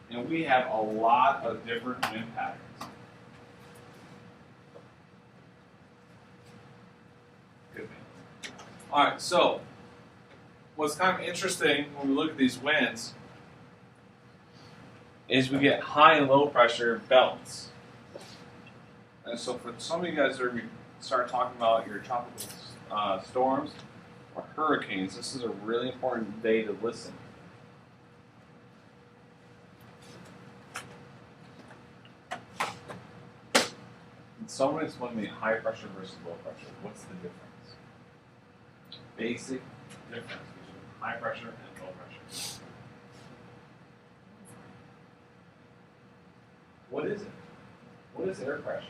And we have a lot of different wind patterns. Good man. All right, so what's kind of interesting when we look at these winds is we get high and low pressure belts. And so for some of you guys that are start talking about your tropical storms or hurricanes, this is a really important day to listen. Someone explain to me high pressure versus low pressure. What's the difference? Basic difference between high pressure and low pressure. What is it? What is air pressure?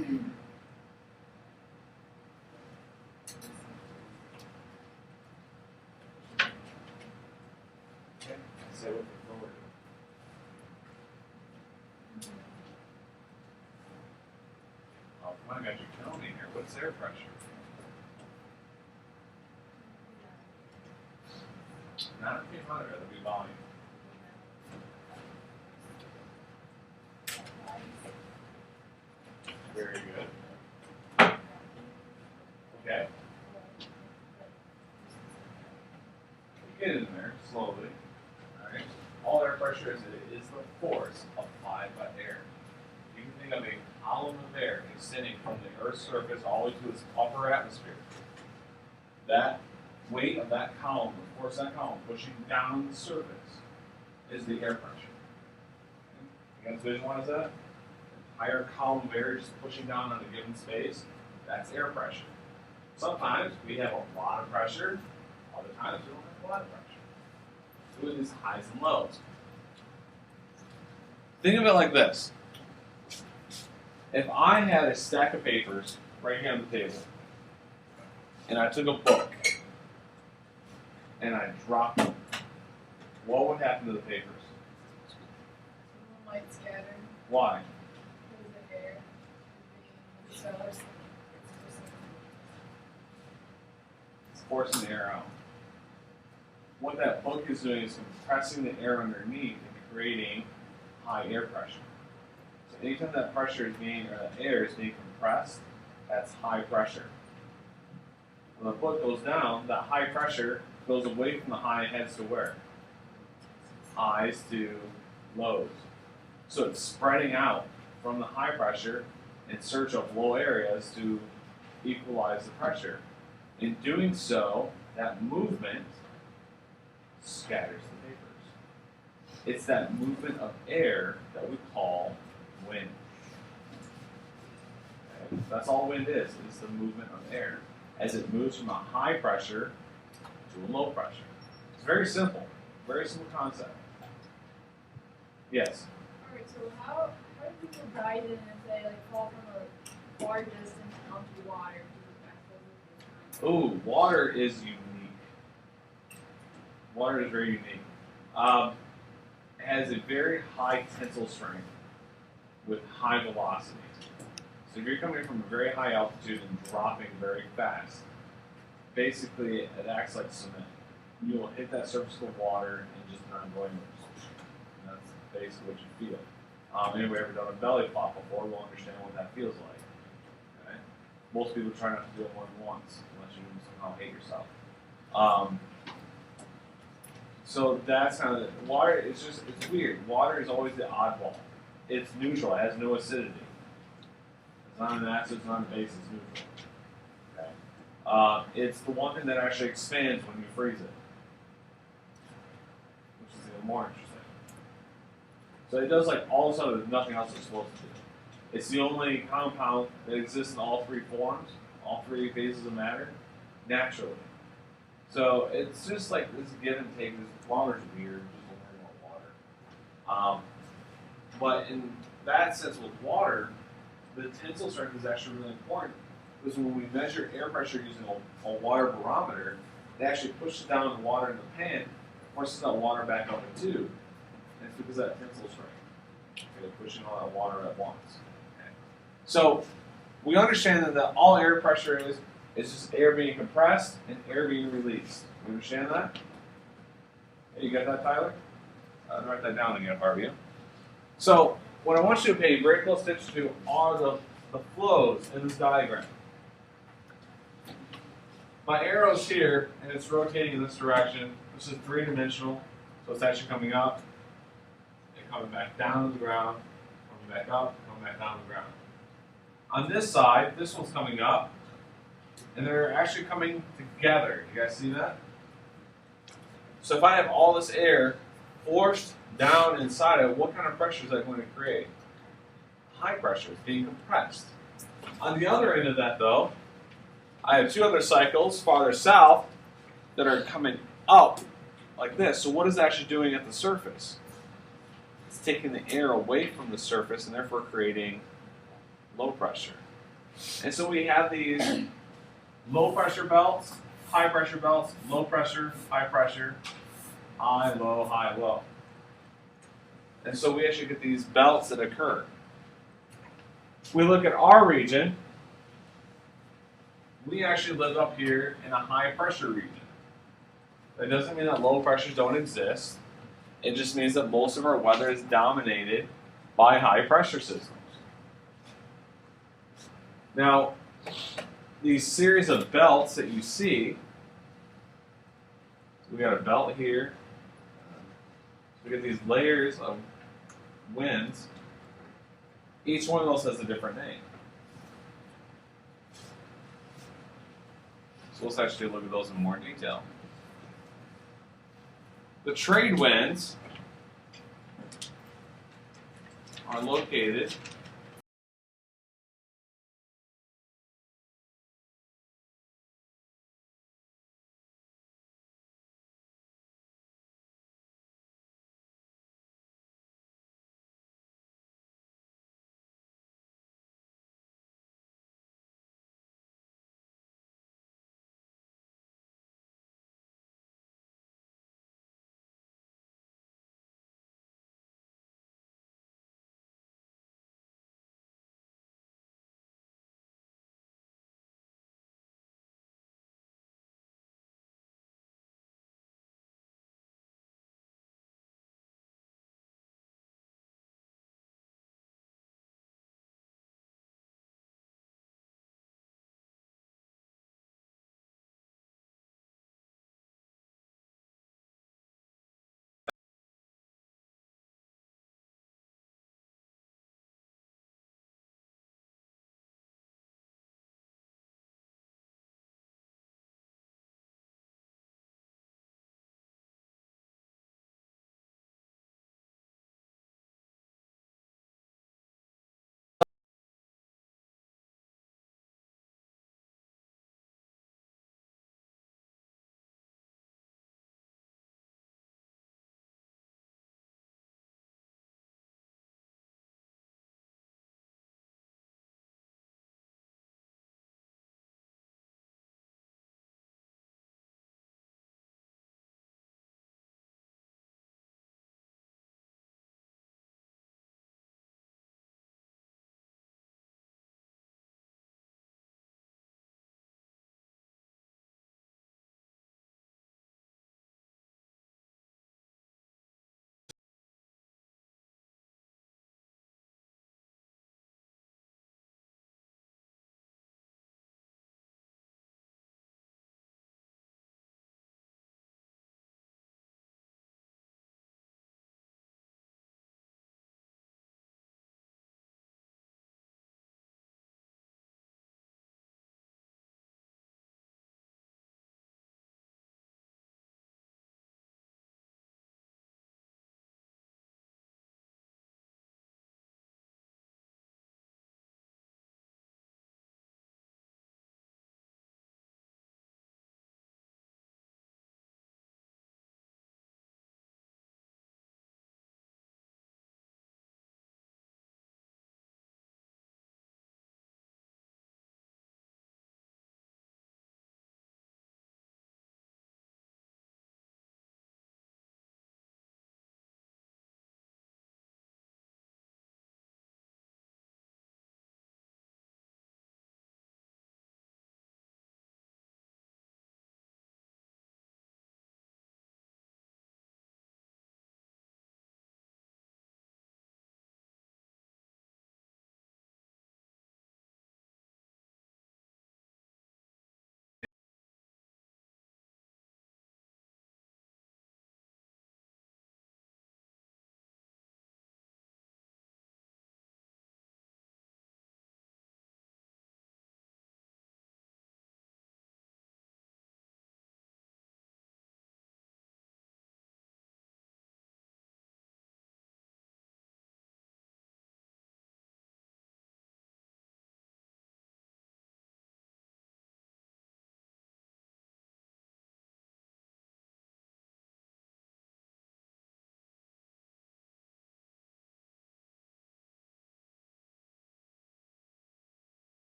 Okay, say what the forward. Oh, come on, I got you counting here. What's air pressure? Not 300, that'll be volume. Very good. Okay. You get in there slowly. Alright. All air pressure is the force applied by air. You can think of a column of air extending from the Earth's surface all the way to its upper atmosphere. That weight of that column, the force of that column pushing down the surface, is the air pressure. Okay. You guys visualize that? Higher column of air just pushing down on a given space, that's air pressure. Sometimes we have a lot of pressure, other times we don't have a lot of pressure. So we have these highs and lows. Think of it like this. If I had a stack of papers right here on the table, and I took a book, and I dropped them, what would happen to the papers? Might scatter. Why? It's forcing the air out. What that book is doing is compressing the air underneath and creating high air pressure. So anytime that pressure is being, or that air is being compressed, that's high pressure. When the book goes down, that high pressure goes away from the high and heads to where? Highs to lows. So it's spreading out from the high pressure in search of low areas to equalize the pressure. In doing so, that movement scatters the vapors. It's that movement of air that we call wind. Okay? That's all wind is. It's the movement of air as it moves from a high pressure to a low pressure. It's very simple concept. Yes? Alright, so how do people dive in if they fall from a far distance onto water? Ooh, water is unique. Water is very unique. It has a very high tensile strength with high velocity. So if you're coming from a very high altitude and dropping very fast, basically it acts like cement. You will hit that surface of water and just not going and that's basically what you feel. Anybody ever done a belly flop before will understand what that feels like. Okay? Most people try not to do it more than once, unless you somehow hate yourself. So that's kind of it. Water is just, it's weird. Water is always the oddball. It's neutral, it has no acidity. It's not an acid, it's not a base, it's neutral. Okay? It's the one thing that actually expands when you freeze it, which is even more interesting. So it does like all of a sudden nothing else is supposed to do. It's the only compound that exists in all three forms, all three phases of matter, naturally. So it's just like this give and take. This water's weird, just learn about water. But in that sense with water, the tensile strength is actually really important because when we measure air pressure using a water barometer, it actually pushes down the water in the pan, forces that water back up in tube. And it's because of that tensile strength. Okay, pushing all that water at once. Okay. So we understand that all air pressure is just air being compressed and air being released. You understand that? Hey, you got that, Tyler? I'll write that down again for you. So, what I want you to pay very close attention to are the flows in this diagram. My arrow's here, and it's rotating in this direction. This is three-dimensional, so it's actually coming up, and coming back down to the ground, coming back up, coming back down to the ground. On this side, this one's coming up, and they're actually coming together. You guys see that? So if I have all this air forced down inside of it, what kind of pressure is that going to create? High pressure. It's being compressed. On the other end of that, though, I have two other cycles farther south that are coming up like this. So what is it actually doing at the surface? It's taking the air away from the surface and therefore creating low pressure. And so we have these low pressure belts, high pressure belts, low pressure, high pressure, high, low, high, low. And so we actually get these belts that occur. We look at our region. We actually live up here in a high pressure region. That doesn't mean that low pressures don't exist. It just means that most of our weather is dominated by high pressure systems. Now, these series of belts that you see, so we got a belt here. We get these layers of winds. Each one of those has a different name. So let's actually look at those in more detail. The trade winds are located